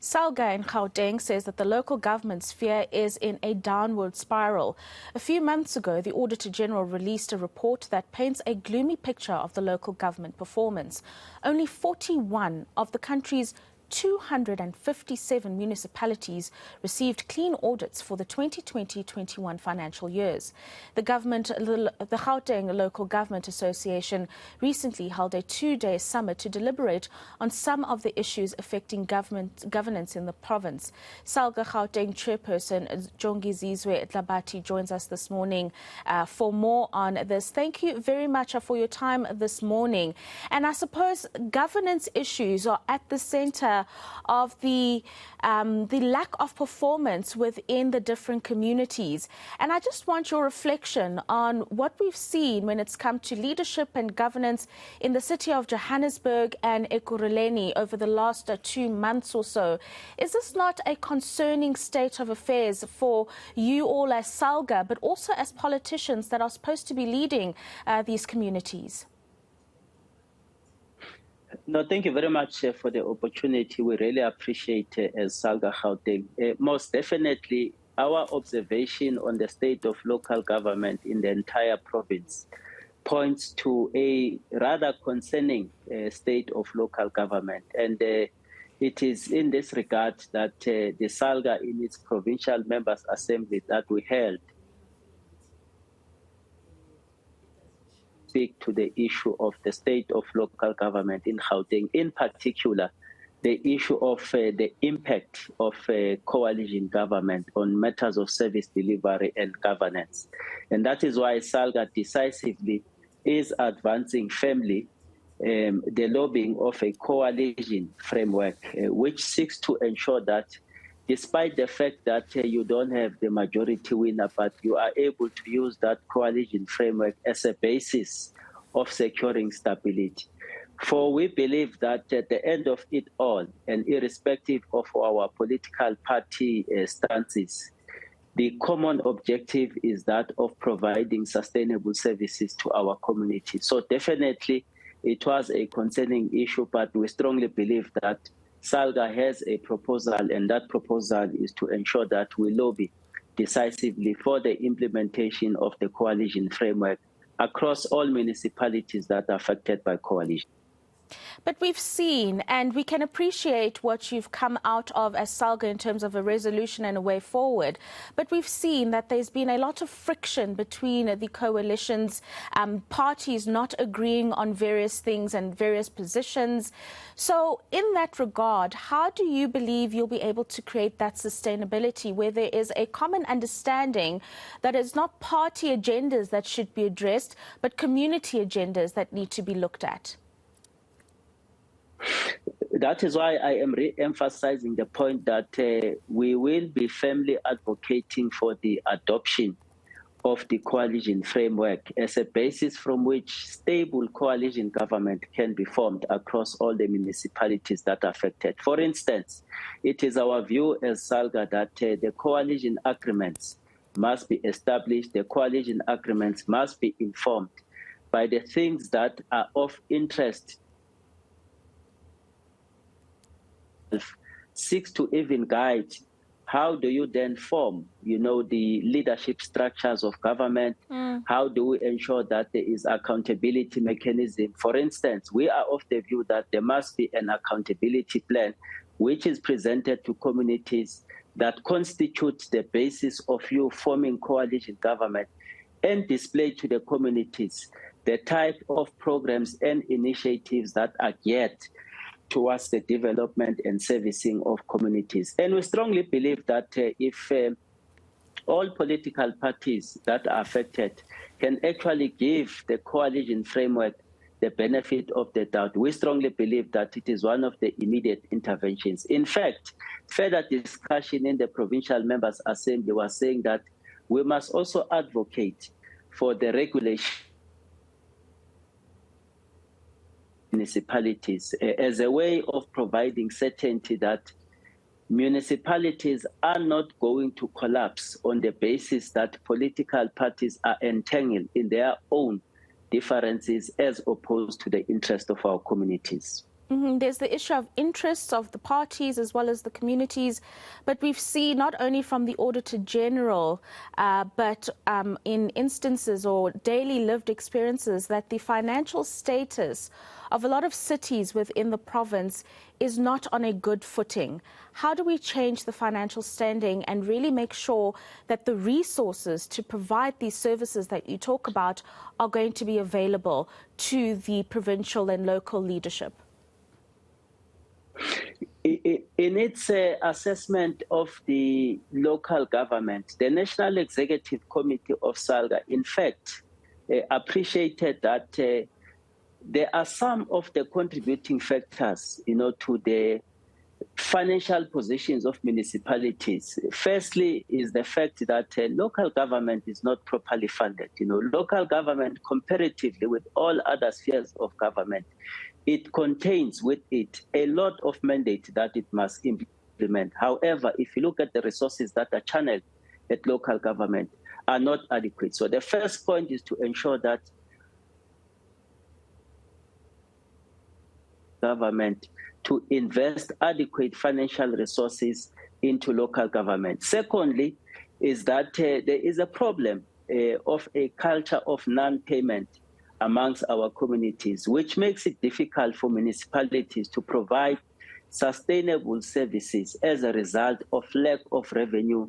Salga in Gauteng says that the local government sphere is in a downward spiral. A few months ago, the Auditor General released a report that paints a gloomy picture of the local government performance. Only 41 of the country's 257 municipalities received clean audits for the 2020-21 financial years. The Gauteng Local Government Association recently held a two-day summit to deliberate on some of the issues affecting governance in the province. Salga Gauteng chairperson Jongizizwe Dlabathi joins us this morning for more on this. Thank you very much for your time this morning. And I suppose governance issues are at the centre of the lack of performance within the different communities. And I just want your reflection on what we've seen when it's come to leadership and governance in the city of Johannesburg and Ekurhuleni over the last 2 months or so. Is this not a concerning state of affairs for you all as Salga, but also as politicians that are supposed to be leading these communities? No, thank you very much for the opportunity. We really appreciate as Salga Gauteng. Most definitely, our observation on the state of local government in the entire province points to a rather concerning state of local government. And it is in this regard that the Salga, in its provincial members' assembly that we held, speak to the issue of the state of local government in Gauteng, in particular, the issue of the impact of coalition government on matters of service delivery and governance. And that is why Salga decisively is advancing firmly the lobbying of a coalition framework, which seeks to ensure that despite the fact that you don't have the majority winner, but you are able to use that coalition framework as a basis of securing stability. For we believe that at the end of it all, and irrespective of our political party stances, the common objective is that of providing sustainable services to our community. So definitely it was a concerning issue, but we strongly believe that Salga has a proposal, and that proposal is to ensure that we lobby decisively for the implementation of the coalition framework across all municipalities that are affected by coalition. But we've seen, and we can appreciate what you've come out of as Salga in terms of a resolution and a way forward. But we've seen that there's been a lot of friction between the coalitions, parties not agreeing on various things and various positions. So in that regard, how do you believe you'll be able to create that sustainability where there is a common understanding that it's not party agendas that should be addressed, but community agendas that need to be looked at? That is why I am re-emphasizing the point that we will be firmly advocating for the adoption of the coalition framework as a basis from which stable coalition government can be formed across all the municipalities that are affected. For instance, it is our view as Salga that the coalition agreements must be established, the coalition agreements must be informed by the things that are of interest, seeks to even guide how do you then form, the leadership structures of government? How do we ensure that there is accountability mechanism? For instance, we are of the view that there must be an accountability plan which is presented to communities that constitutes the basis of you forming coalition government, and display to the communities the type of programs and initiatives that are geared towards the development and servicing of communities. And we strongly believe that if all political parties that are affected can actually give the coalition framework the benefit of the doubt, we strongly believe that it is one of the immediate interventions. In fact, further discussion in the Provincial Members' Assembly was saying that we must also advocate for the regulation municipalities as a way of providing certainty that municipalities are not going to collapse on the basis that political parties are entangled in their own differences as opposed to the interest of our communities. There's the issue of interests of the parties as well as the communities, but we've seen not only from the Auditor General, but in instances or daily lived experiences that the financial status of a lot of cities within the province is not on a good footing. How do we change the financial standing and really make sure that the resources to provide these services that you talk about are going to be available to the provincial and local leadership? In its assessment of the local government, the National Executive Committee of Salga, in fact, appreciated that there are some of the contributing factors, to the financial positions of municipalities. Firstly, is the fact that local government is not properly funded. Local government, comparatively with all other spheres of government, it contains with it a lot of mandate that it must implement. However, if you look at the resources that are channeled at local government are not adequate. So the first point is to ensure that government to invest adequate financial resources into local government. Secondly, is that there is a problem of a culture of non-payment amongst our communities, which makes it difficult for municipalities to provide sustainable services as a result of lack of revenue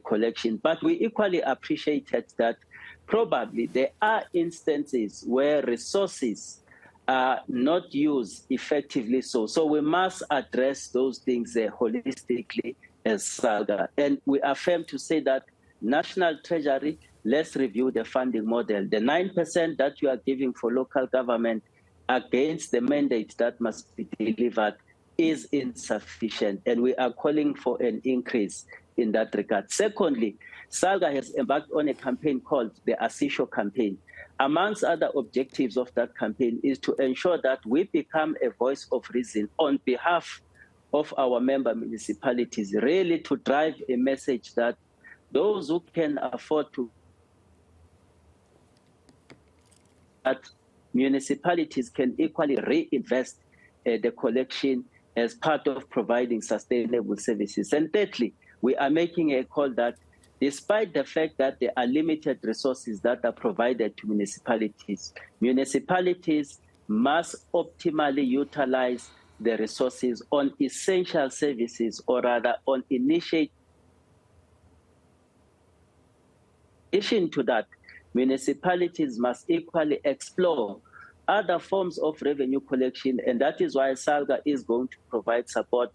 collection. But we equally appreciated that probably there are instances where resources are not used effectively. So we must address those things holistically as Salga. And we affirm to say that National Treasury, let's review the funding model. The 9% that you are giving for local government against the mandate that must be delivered is insufficient, and we are calling for an increase in that regard. Secondly, Salga has embarked on a campaign called the Asisho campaign. Amongst other objectives of that campaign is to ensure that we become a voice of reason on behalf of our member municipalities, really to drive a message that those who can afford to, that municipalities can equally reinvest the collection as part of providing sustainable services. And thirdly, we are making a call that despite the fact that there are limited resources that are provided to municipalities, municipalities must optimally utilize the resources on essential services, or rather on initiate. In addition to that, municipalities must equally explore other forms of revenue collection, and that is why Salga is going to provide support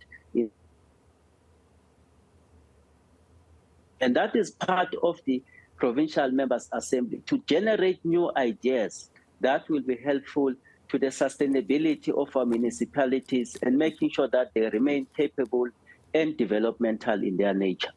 and that is part of the Provincial Members' Assembly, to generate new ideas that will be helpful to the sustainability of our municipalities and making sure that they remain capable and developmental in their nature.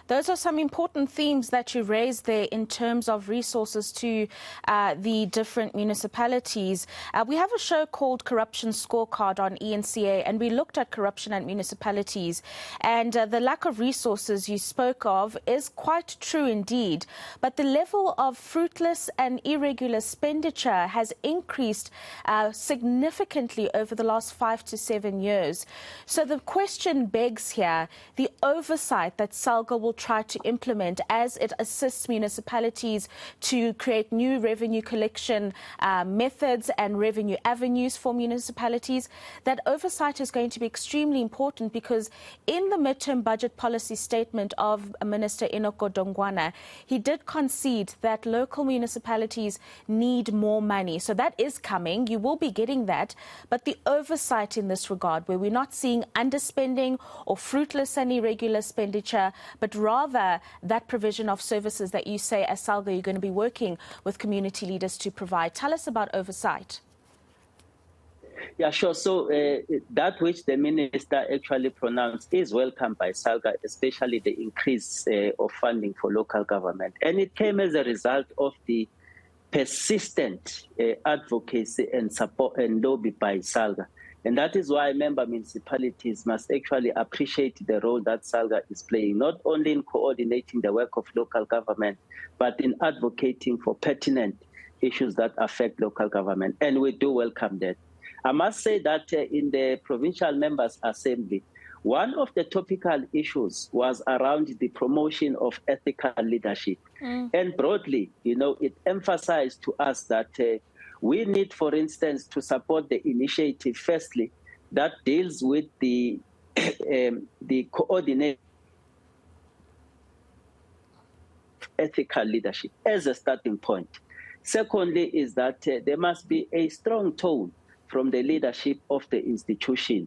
Those are some important themes that you raised there in terms of resources to the different municipalities. We have a show called Corruption Scorecard on eNCA, and we looked at corruption at municipalities. And the lack of resources you spoke of is quite true indeed. But the level of fruitless and irregular expenditure has increased significantly over the last 5 to 7 years. So the question begs here, the oversight that Salga will try to implement as it assists municipalities to create new revenue collection methods and revenue avenues for municipalities. That oversight is going to be extremely important, because in the midterm budget policy statement of Minister Enoch Godongwana, he did concede that local municipalities need more money. So that is coming. You will be getting that. But the oversight in this regard, where we're not seeing underspending or fruitless and irregular expenditure, but rather that provision of services that you say as Salga you're going to be working with community leaders to provide. Tell us about oversight. Yeah, sure. So that which the minister actually pronounced is welcomed by Salga, especially the increase of funding for local government. And it came as a result of the persistent advocacy and support and lobby by Salga. And that is why member municipalities must actually appreciate the role that Salga is playing, not only in coordinating the work of local government, but in advocating for pertinent issues that affect local government. And we do welcome that. I must say that in the Provincial Members' Assembly, one of the topical issues was around the promotion of ethical leadership. And broadly, it emphasized to us that we need, for instance, to support the initiative, firstly, that deals with the coordination of ethical leadership as a starting point. Secondly, is that there must be a strong tone from the leadership of the institution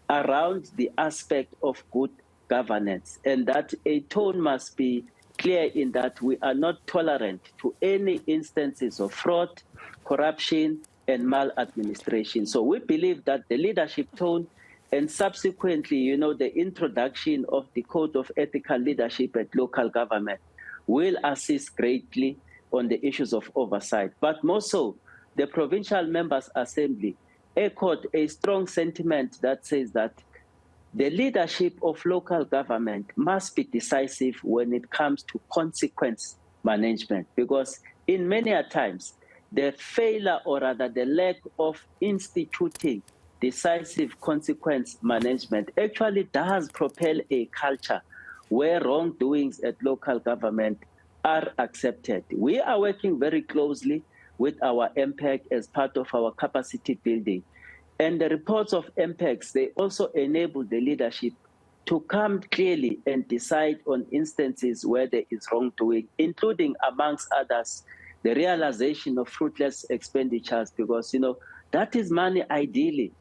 around the aspect of good governance, and that a tone must be clear in that we are not tolerant to any instances of fraud, corruption, and maladministration. So we believe that the leadership tone and subsequently, the introduction of the Code of Ethical Leadership at local government will assist greatly on the issues of oversight. But more so, the Provincial Members' Assembly echoed a strong sentiment that says that the leadership of local government must be decisive when it comes to consequence management, because in many times, the failure or rather the lack of instituting decisive consequence management actually does propel a culture where wrongdoings at local government are accepted. We are working very closely with our MPAC as part of our capacity building. And the reports of MPACs, they also enable the leadership to come clearly and decide on instances where there is wrongdoing, including, amongst others, the realization of fruitless expenditures, because, that is money ideally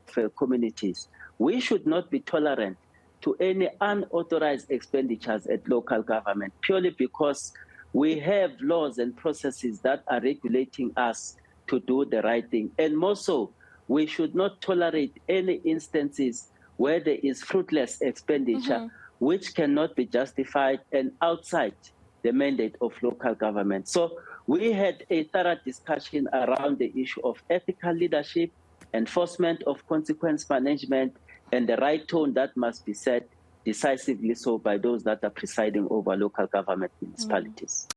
for communities. We should not be tolerant to any unauthorized expenditures at local government, purely because we have laws and processes that are regulating us to do the right thing. And more so, we should not tolerate any instances where there is fruitless expenditure, which cannot be justified and outside the mandate of local government. So we had a thorough discussion around the issue of ethical leadership, enforcement of consequence management, and the right tone that must be set decisively so by those that are presiding over local government municipalities.